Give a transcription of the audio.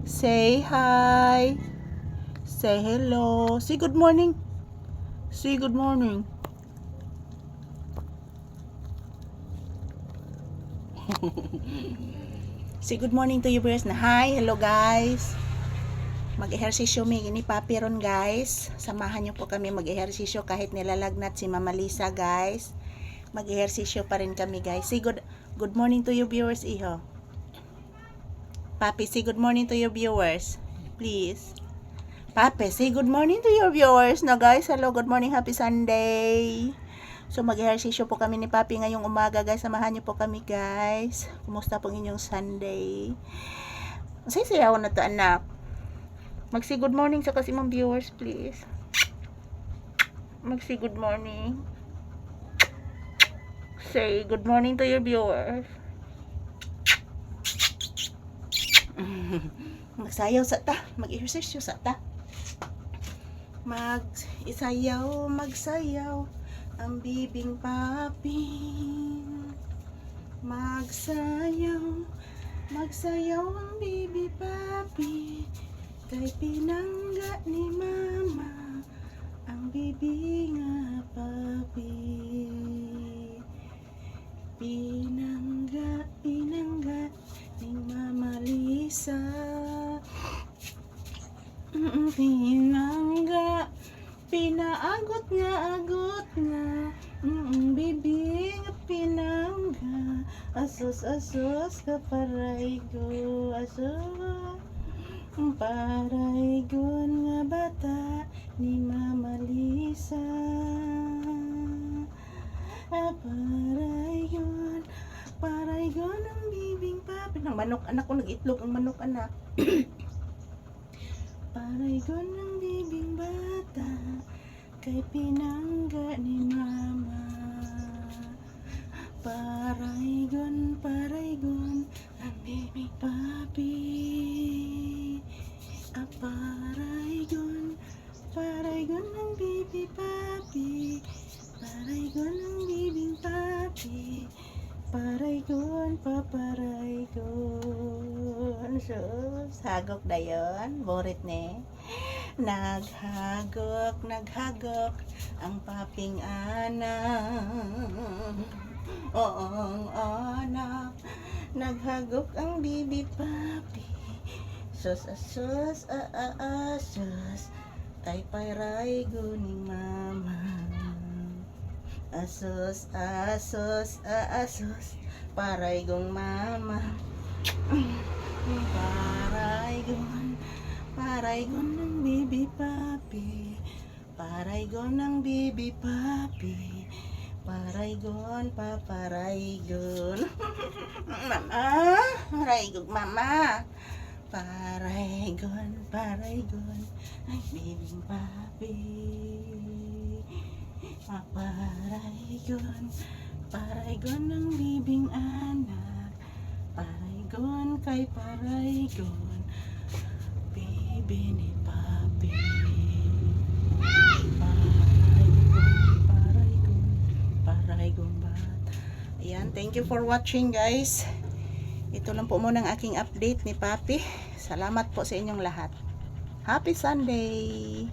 Say hi. Say hello. Say good morning. Say good morning. Say good morning to you viewers na hi. Hello guys. Mag-ehersisyo ni Papi ron guys. Samahan niyo po kami mag-ehersisyo kahit nilalagnat si Mama Lisa guys. Mag-ehersisyo pa rin kami guys. Say good morning to you viewers iho. Papi, say good morning to your viewers. Please. Papi, say good morning to your viewers na guys. Hello, good morning, happy Sunday. So mag-ehersisyo po kami ni Papi ngayong umaga guys. Samahan niyo po kami guys. Kumusta po inyong Sunday? Sayaw na to anak. Mag-say good morning sa kasi mong viewers please. Mag-say good morning. Say good morning to your viewers. Magsayaw sa ta. Mag-ehersisyo sa ta. Magsayaw ang bibing Papi. Magsayaw ang bibi Papi. Kay pinangga ni Mama ang bibi nga Papi. Pinangga ni Mama Lisa. Pinaagot nga bibi nga pinangga. Asos ka paraygo. Paraygon nga bata ni Mama Lisa. Paraygon ang bibing Papi. Nang manok anak ko, nag-itlog ang manok anak. Paraygon ang bibing bata kay pinangga ni Mama. Paraygon ang bibing Papi. Paraygon ang bibi Papi. Paraygon ang bibing Papi. Paraygon, paparaygon. Sus, hagok dayon. Borit ne. Naghagok ang paping anak. Oong anak. Naghagok ang bibi Papi. Sus, kay paraygon ni Mama. Asos, paraygong Mama. Paraygon ng bibi Papi. Paraygon ng bibi Papi. Paraygon, paparaygon. Mama, paraygong Mama. Paraygon, ang bibing Papi. Paraygon ng bibing anak. Paraygon kay paraygon, bibi ni Papi. Paraygon bat. Ayan, thank you for watching guys. Ito lang po muna ang aking update ni Papi. Salamat po sa inyong lahat. Happy Sunday!